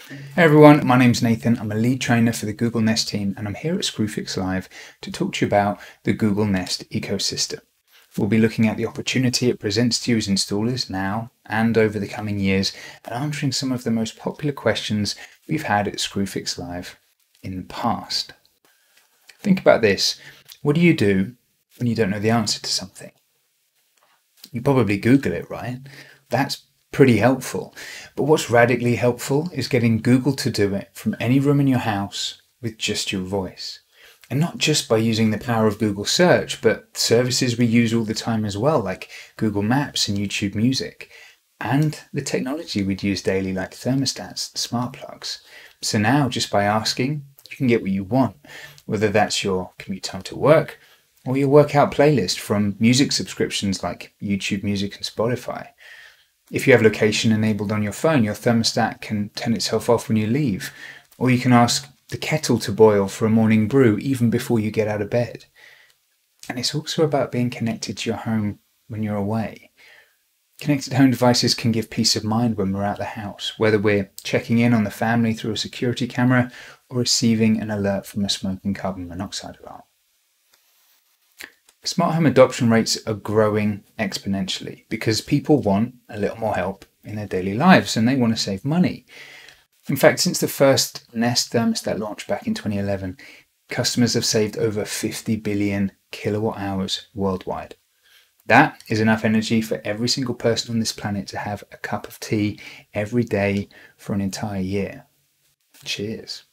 Hey everyone, my name's Nathan. I'm a lead trainer for the Google Nest team, and I'm here at Screwfix Live to talk to you about the Google Nest ecosystem. We'll be looking at the opportunity it presents to you as installers now and over the coming years, and answering some of the most popular questions we've had at Screwfix Live in the past. Think about this. What do you do when you don't know the answer to something? You probably Google it, right? That's pretty helpful. But what's radically helpful is getting Google to do it from any room in your house with just your voice. And not just by using the power of Google Search, but services we use all the time as well, like Google Maps and YouTube Music, and the technology we'd use daily like thermostats and smart plugs. So now, just by asking, you can get what you want, whether that's your commute time to work or your workout playlist from music subscriptions like YouTube Music and Spotify. If you have location enabled on your phone, your thermostat can turn itself off when you leave, or you can ask the kettle to boil for a morning brew even before you get out of bed. And it's also about being connected to your home when you're away. Connected home devices can give peace of mind when we're out the house, whether we're checking in on the family through a security camera or receiving an alert from a smoking carbon monoxide alarm. Smart home adoption rates are growing exponentially because people want a little more help in their daily lives and they want to save money. In fact, since the first Nest thermostat launched back in 2011, customers have saved over 50 billion kilowatt hours worldwide. That is enough energy for every single person on this planet to have a cup of tea every day for an entire year. Cheers.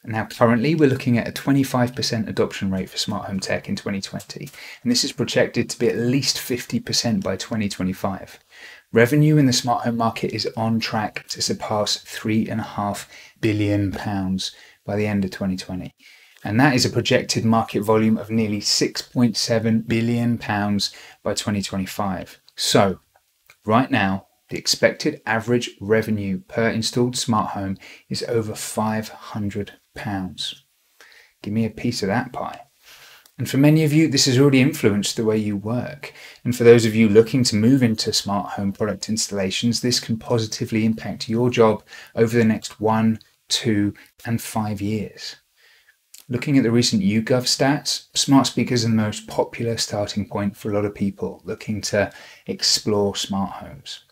Now, currently, we're looking at a 25% adoption rate for smart home tech in 2020, and this is projected to be at least 50% by 2025. Revenue in the smart home market is on track to surpass £3.5 billion by the end of 2020, and that is a projected market volume of nearly £6.7 billion by 2025. So, right now, the expected average revenue per installed smart home is over £500. Give me a piece of that pie. And for many of you, this has already influenced the way you work. And for those of you looking to move into smart home product installations, this can positively impact your job over the next 1, 2, and 5 years. Looking at the recent YouGov stats, smart speakers are the most popular starting point for a lot of people looking to explore smart homes.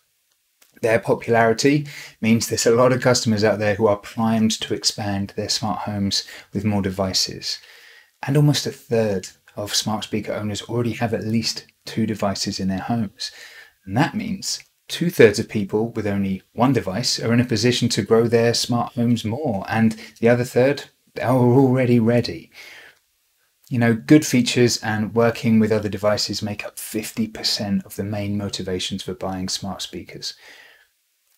Their popularity means there's a lot of customers out there who are primed to expand their smart homes with more devices. And almost a third of smart speaker owners already have at least 2 devices in their homes. And that means 2/3 of people with only 1 device are in a position to grow their smart homes more, and the other third are already ready. You know, good features and working with other devices make up 50% of the main motivations for buying smart speakers.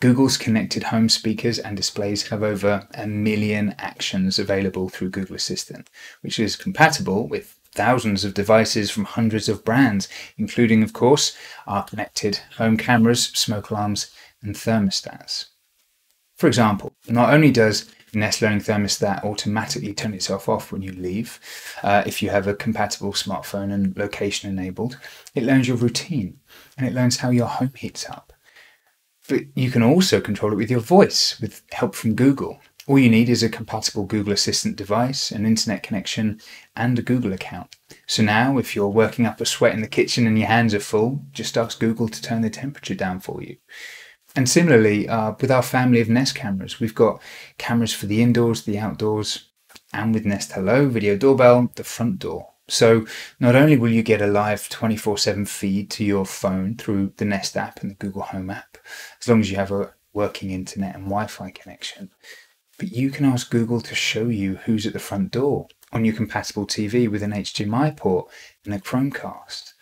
Google's connected home speakers and displays have over 1 million actions available through Google Assistant, which is compatible with thousands of devices from hundreds of brands, including, of course, our connected home cameras, smoke alarms, and thermostats. For example, not only does Nest Learning Thermostat automatically turn itself off when you leave, if you have a compatible smartphone and location enabled, it learns your routine and it learns how your home heats up. But you can also control it with your voice, with help from Google. All you need is a compatible Google Assistant device, an internet connection, and a Google account. So now, if you're working up a sweat in the kitchen and your hands are full, just ask Google to turn the temperature down for you. And similarly, with our family of Nest cameras, we've got cameras for the indoors, the outdoors, and with Nest Hello, video doorbell, the front door. So not only will you get a live 24/7 feed to your phone through the Nest app and the Google Home app, as long as you have a working internet and Wi-Fi connection, but you can ask Google to show you who's at the front door on your compatible TV with an HDMI port and a Chromecast.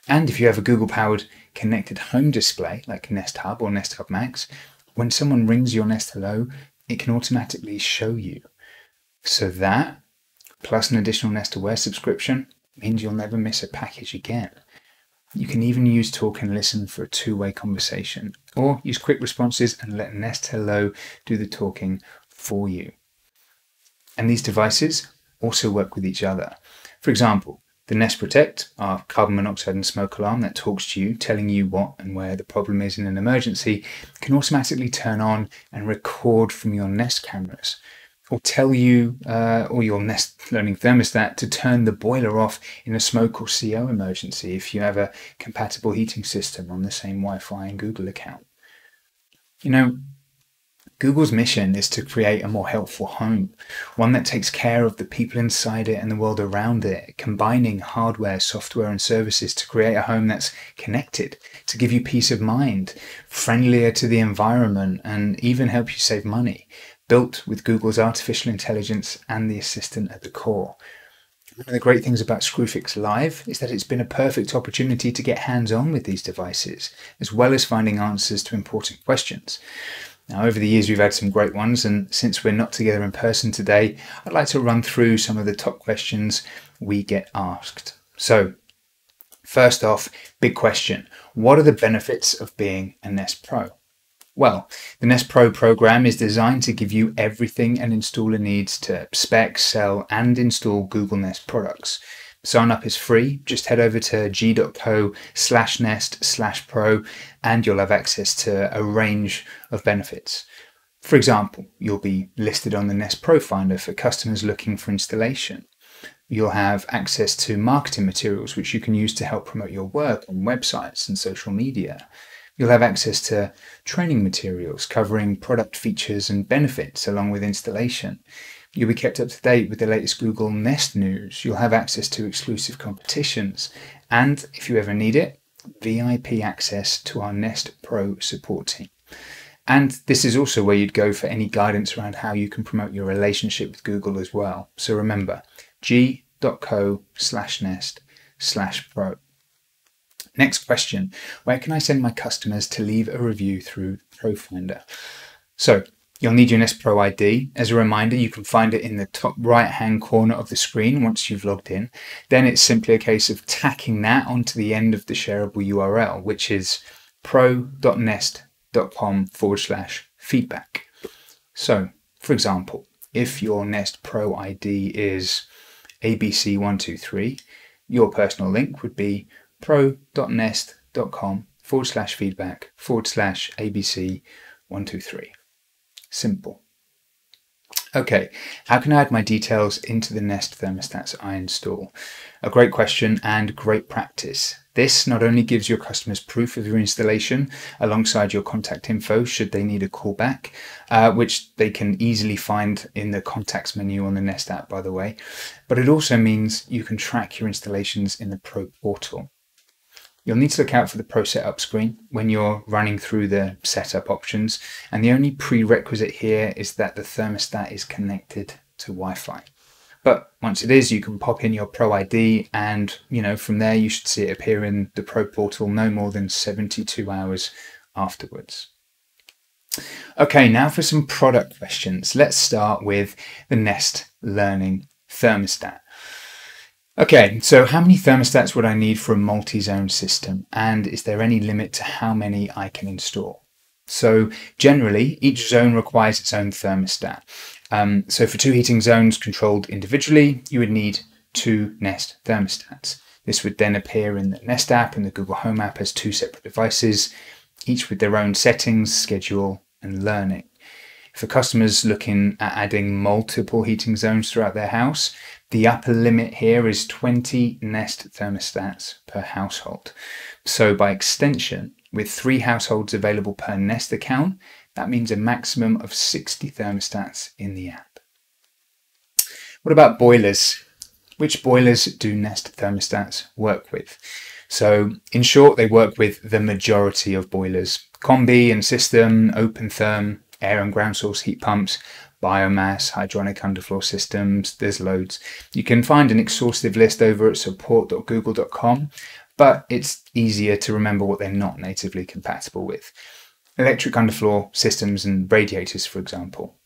And if you have a Google-powered connected home display like Nest Hub or Nest Hub Max, when someone rings your Nest Hello, it can automatically show you. So that, plus an additional Nest Aware subscription, means you'll never miss a package again. You can even use Talk and Listen for a 2-way conversation, or use quick responses and let Nest Hello do the talking for you. And these devices also work with each other. For example, The Nest Protect, our carbon monoxide and smoke alarm that talks to you, telling you what and where the problem is in an emergency, can automatically turn on and record from your Nest cameras, or tell you or your Nest Learning Thermostat to turn the boiler off in a smoke or CO emergency if you have a compatible heating system on the same Wi-Fi and Google account. You know, Google's mission is to create a more helpful home, one that takes care of the people inside it and the world around it, combining hardware, software, and services to create a home that's connected, to give you peace of mind, friendlier to the environment, and even help you save money, built with Google's artificial intelligence and the assistant at the core. One of the great things about Screwfix Live is that it's been a perfect opportunity to get hands-on with these devices, as well as finding answers to important questions. Now, over the years, we've had some great ones, and since we're not together in person today, I'd like to run through some of the top questions we get asked. So, first off, big question. What are the benefits of being a Nest Pro? Well, the Nest Pro program is designed to give you everything an installer needs to spec, sell, and install Google Nest products. Sign up is free. Just head over to g.co/nest/pro and you'll have access to a range of benefits. For example, you'll be listed on the Nest Profinder for customers looking for installation. You'll have access to marketing materials which you can use to help promote your work on websites and social media. You'll have access to training materials covering product features and benefits along with installation. You'll be kept up to date with the latest Google Nest news. You'll have access to exclusive competitions. And if you ever need it, VIP access to our Nest Pro support team. And this is also where you'd go for any guidance around how you can promote your relationship with Google as well. So remember, g.co/nest/pro. Next question, where can I send my customers to leave a review through Profinder? So you'll need your Nest Pro ID. As a reminder, you can find it in the top right-hand corner of the screen once you've logged in. Then it's simply a case of tacking that onto the end of the shareable URL, which is pro.nest.com/feedback. So, for example, if your Nest Pro ID is ABC123, your personal link would be pro.nest.com/feedback/ABC123. Simple. Okay, how can I add my details into the Nest thermostats I install? A great question and great practice. This not only gives your customers proof of your installation alongside your contact info should they need a callback, which they can easily find in the contacts menu on the Nest app, by the way, but it also means you can track your installations in the Pro portal. You'll need to look out for the Pro Setup screen when you're running through the setup options, and the only prerequisite here is that the thermostat is connected to Wi-Fi. But once it is, you can pop in your Pro ID and, from there you should see it appear in the Pro portal no more than 72 hours afterwards. Okay, now for some product questions. Let's start with the Nest Learning Thermostat. Okay, so how many thermostats would I need for a multi-zone system? And is there any limit to how many I can install? So generally, each zone requires its own thermostat. So for 2 heating zones controlled individually, you would need 2 Nest thermostats. This would then appear in the Nest app and the Google Home app as 2 separate devices, each with their own settings, schedule, and learning. For customers looking at adding multiple heating zones throughout their house, the upper limit here is 20 Nest thermostats per household. So by extension, with 3 households available per Nest account, that means a maximum of 60 thermostats in the app. What about boilers? Which boilers do Nest thermostats work with? So in short, they work with the majority of boilers. Combi and system, open therm, air and ground source heat pumps, biomass, hydronic underfloor systems, there's loads. You can find an exhaustive list over at support.google.com, but it's easier to remember what they're not natively compatible with. Electric underfloor systems and radiators, for example.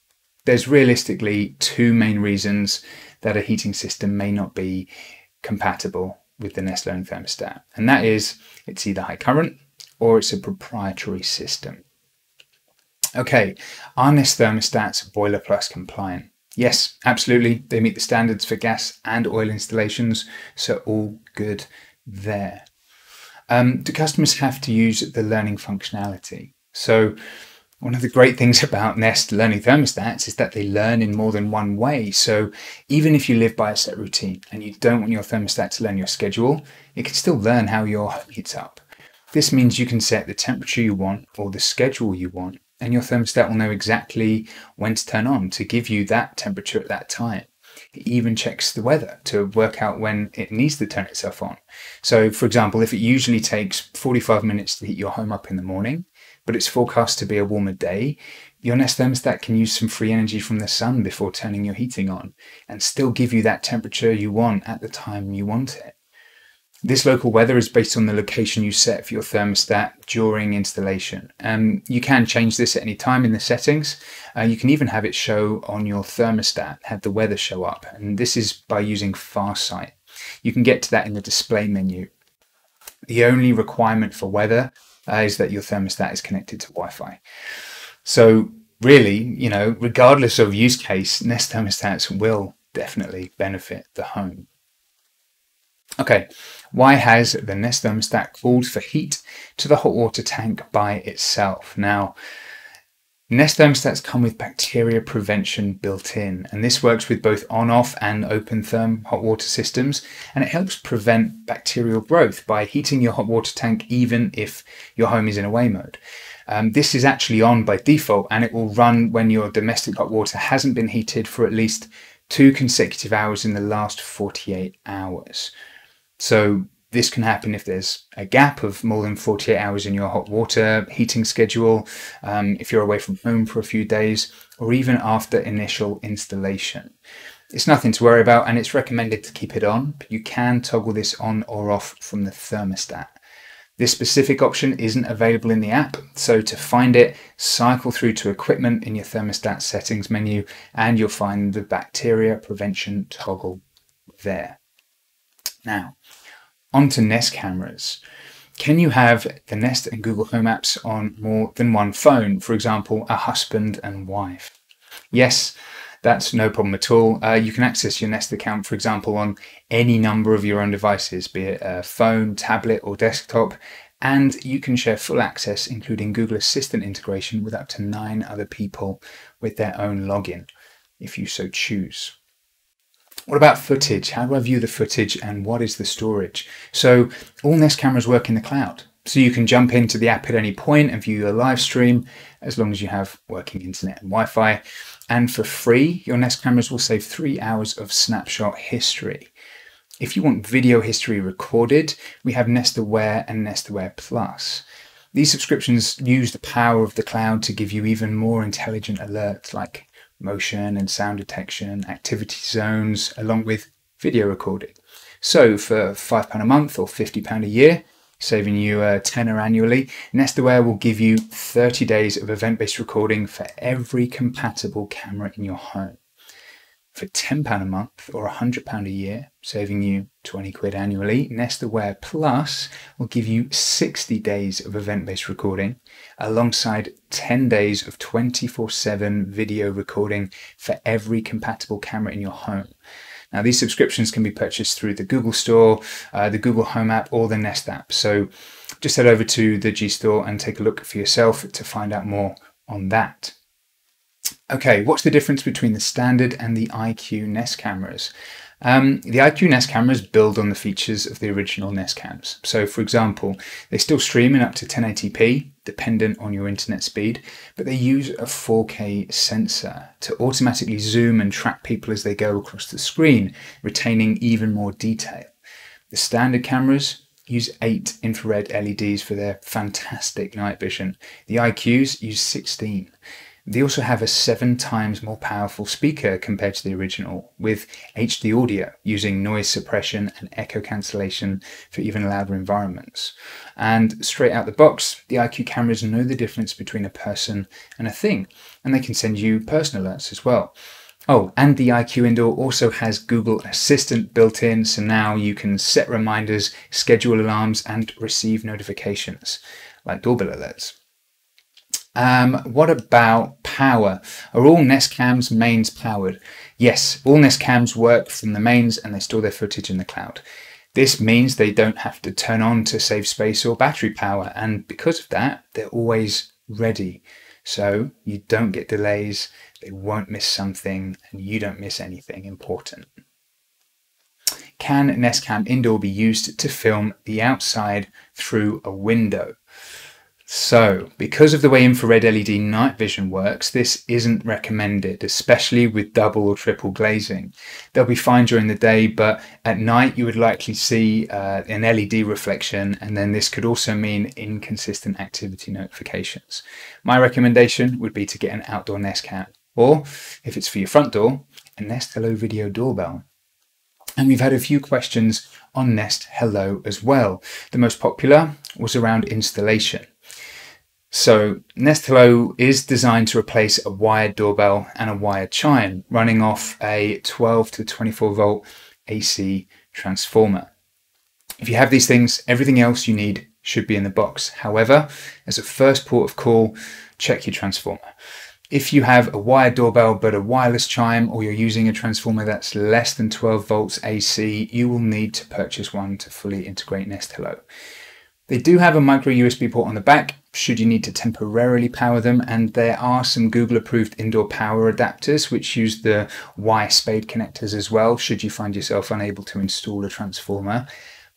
There's realistically 2 main reasons that a heating system may not be compatible with the Nest Learning Thermostat, and that is it's either high current or it's a proprietary system. Okay, are Nest thermostats Boiler Plus compliant? Yes, absolutely. They meet the standards for gas and oil installations, so all good there. Do customers have to use the learning functionality? So one of the great things about Nest learning thermostats is that they learn in more than one way. So even if you live by a set routine and you don't want your thermostat to learn your schedule, it can still learn how your home heats up. This means you can set the temperature you want or the schedule you want, and your thermostat will know exactly when to turn on to give you that temperature at that time. It even checks the weather to work out when it needs to turn itself on. So, for example, if it usually takes 45 minutes to heat your home up in the morning, but it's forecast to be a warmer day, your Nest thermostat can use some free energy from the sun before turning your heating on and still give you that temperature you want at the time you want it. This local weather is based on the location you set for your thermostat during installation. You can change this at any time in the settings. You can even have it show on your thermostat, have the weather show up, and this is by using Farsight. You can get to that in the display menu. The only requirement for weather is that your thermostat is connected to Wi-Fi. So really, regardless of use case, Nest thermostats will definitely benefit the home. Okay, why has the Nest thermostat called for heat to the hot water tank by itself? Now, Nest thermostats come with bacteria prevention built in, and this works with both on-off and open therm hot water systems, and it helps prevent bacterial growth by heating your hot water tank even if your home is in away mode. This is actually on by default, and it will run when your domestic hot water hasn't been heated for at least 2 consecutive hours in the last 48 hours. So this can happen if there's a gap of more than 48 hours in your hot water heating schedule, if you're away from home for a few days, or even after initial installation. It's nothing to worry about, and it's recommended to keep it on, but you can toggle this on or off from the thermostat. This specific option isn't available in the app, so to find it, cycle through to Equipment in your thermostat settings menu, and you'll find the bacteria prevention toggle there. Now, onto Nest cameras. Can you have the Nest and Google Home apps on more than one phone, for example, a husband and wife? Yes, that's no problem at all. You can access your Nest account, for example, on any number of your own devices, be it a phone, tablet, or desktop, and you can share full access, including Google Assistant integration, with up to 9 other people with their own login, if you so choose. What about footage? How do I view the footage, and what is the storage? So all Nest cameras work in the cloud. So you can jump into the app at any point and view your live stream as long as you have working internet and Wi-Fi. And for free, your Nest cameras will save 3 hours of snapshot history. If you want video history recorded, we have Nest Aware and Nest Aware Plus. These subscriptions use the power of the cloud to give you even more intelligent alerts like motion and sound detection, activity zones, along with video recording. So for £5 a month or £50 a year, saving you a tenner annually, Nest Aware will give you 30 days of event-based recording for every compatible camera in your home. For £10 a month or £100 a year, saving you 20 quid annually, Nest Aware Plus will give you 60 days of event-based recording alongside 10 days of 24/7 video recording for every compatible camera in your home. Now, these subscriptions can be purchased through the Google Store, the Google Home app, or the Nest app. So just head over to the G Store and take a look for yourself to find out more on that. Okay, what's the difference between the standard and the IQ Nest cameras? The IQ Nest cameras build on the features of the original Nest cams. So for example, they still stream in up to 1080p, dependent on your internet speed, but they use a 4K sensor to automatically zoom and track people as they go across the screen, retaining even more detail. The standard cameras use 8 infrared LEDs for their fantastic night vision. The IQs use 16. They also have a 7 times more powerful speaker compared to the original, with HD audio using noise suppression and echo cancellation for even louder environments. And straight out the box, the IQ cameras know the difference between a person and a thing, and they can send you personal alerts as well. Oh, and the IQ Indoor also has Google Assistant built in, so now you can set reminders, schedule alarms, and receive notifications, like doorbell alerts. What about power? Are all Nest Cams mains powered? Yes, all Nest Cams work from the mains and they store their footage in the cloud. This means they don't have to turn on to save space or battery power, and because of that, they're always ready. So you don't get delays, they won't miss something, and you don't miss anything important. Can Nest Cam Indoor be used to film the outside through a window? So, because of the way infrared LED night vision works, this isn't recommended, especially with double or triple glazing. They'll be fine during the day, but at night you would likely see an LED reflection, and then this could also mean inconsistent activity notifications. My recommendation would be to get an outdoor Nest Cam, or if it's for your front door, a Nest Hello video doorbell. And we've had a few questions on Nest Hello as well. The most popular was around installation. So Nest Hello is designed to replace a wired doorbell and a wired chime running off a 12 to 24 volt AC transformer. If you have these things, everything else you need should be in the box. However, as a first port of call, check your transformer. If you have a wired doorbell but a wireless chime, or you're using a transformer that's less than 12 volts AC, you will need to purchase one to fully integrate Nest Hello. They do have a micro USB port on the back should you need to temporarily power them, and there are some Google approved indoor power adapters which use the Y-spade connectors as well should you find yourself unable to install a transformer.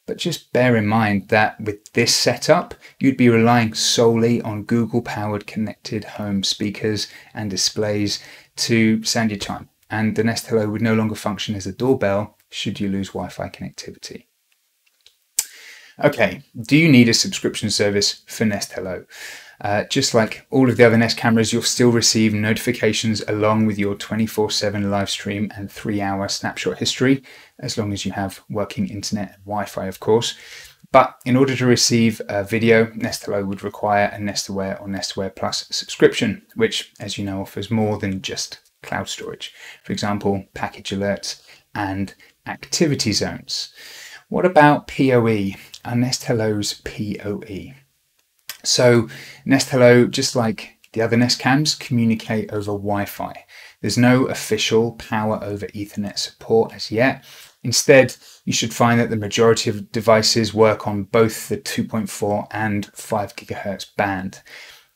But just bear in mind that with this setup, you'd be relying solely on Google powered connected home speakers and displays to sound your chime, and the Nest Hello would no longer function as a doorbell should you lose Wi-Fi connectivity. Okay, do you need a subscription service for Nest Hello? Just like all of the other Nest cameras, you'll still receive notifications along with your 24/7 live stream and 3-hour snapshot history, as long as you have working internet and Wi-Fi, of course. But in order to receive a video, Nest Hello would require a Nest Aware or Nest Aware Plus subscription, which, as you know, offers more than just cloud storage. For example, package alerts and activity zones. What about PoE? Are Nest Hello's PoE? So Nest Hello, just like the other Nest Cams, communicate over Wi-Fi. There's no official power over Ethernet support as yet. Instead, you should find that the majority of devices work on both the 2.4 and 5 GHz band.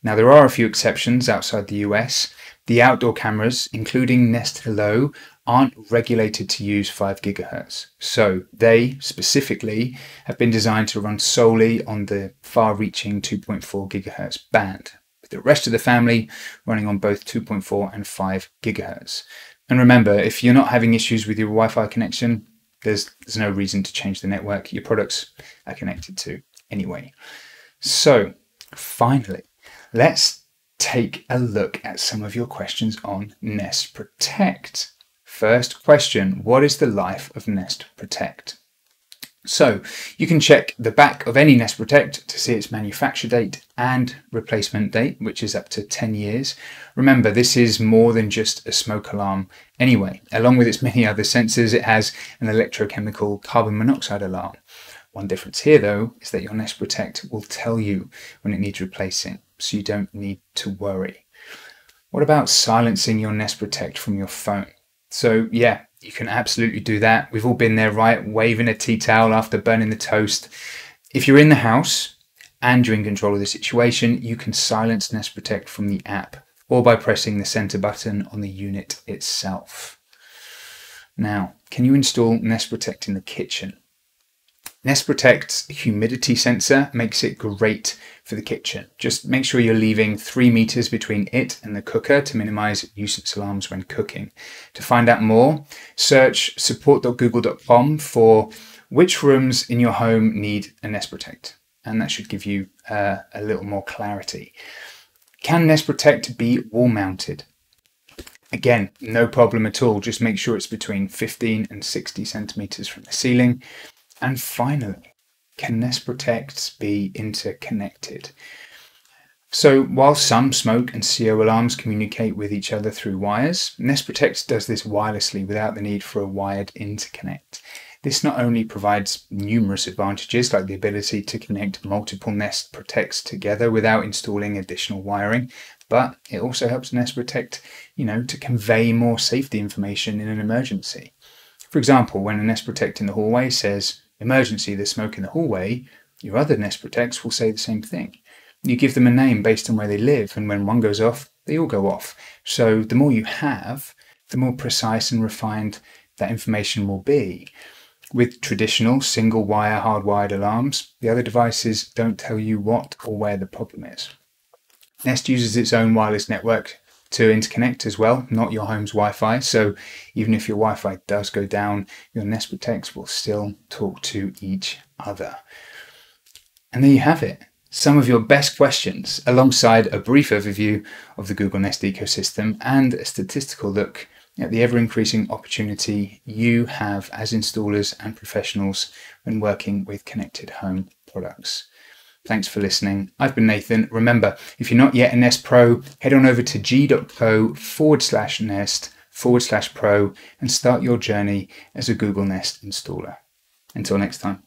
Now, there are a few exceptions outside the US. The outdoor cameras, including Nest Hello, aren't regulated to use 5 GHz. So they specifically have been designed to run solely on the far-reaching 2.4 GHz band, with the rest of the family running on both 2.4 and 5 GHz. And remember, if you're not having issues with your Wi-Fi connection, there's no reason to change the network your products are connected to anyway. So finally, let's take a look at some of your questions on Nest Protect. First question, what is the life of Nest Protect? So you can check the back of any Nest Protect to see its manufacture date and replacement date, which is up to 10 years. Remember, this is more than just a smoke alarm anyway. Along with its many other sensors, it has an electrochemical carbon monoxide alarm. One difference here, though, is that your Nest Protect will tell you when it needs replacing, so you don't need to worry. What about silencing your Nest Protect from your phone? So yeah, you can absolutely do that. We've all been there, right? Waving a tea towel after burning the toast. If you're in the house and you're in control of the situation, you can silence Nest Protect from the app or by pressing the center button on the unit itself. Now, can you install Nest Protect in the kitchen? Nest Protect's humidity sensor makes it great for the kitchen. Just make sure you're leaving 3 meters between it and the cooker to minimize nuisance alarms when cooking. To find out more, search support.google.com for which rooms in your home need a Nest Protect, and that should give you a little more clarity. Can Nest Protect be wall mounted? Again, no problem at all. Just make sure it's between 15 and 60 centimeters from the ceiling. And finally, can Nest Protect be interconnected? So while some smoke and CO alarms communicate with each other through wires, Nest Protect does this wirelessly without the need for a wired interconnect. This not only provides numerous advantages like the ability to connect multiple Nest Protects together without installing additional wiring, but it also helps Nest Protect, to convey more safety information in an emergency. For example, when a Nest Protect in the hallway says, "Emergency, there's smoke in the hallway," your other Nest Protects will say the same thing. You give them a name based on where they live, and when one goes off, they all go off. So the more you have, the more precise and refined that information will be. With traditional single-wire hardwired alarms, the other devices don't tell you what or where the problem is. Nest uses its own wireless network to interconnect as well, not your home's Wi-Fi. So even if your Wi-Fi does go down, your Nest Protects will still talk to each other. And there you have it. Some of your best questions, alongside a brief overview of the Google Nest ecosystem and a statistical look at the ever-increasing opportunity you have as installers and professionals when working with connected home products. Thanks for listening. I've been Nathan. Remember, if you're not yet a Nest Pro, head on over to g.co/nest/pro and start your journey as a Google Nest installer. Until next time.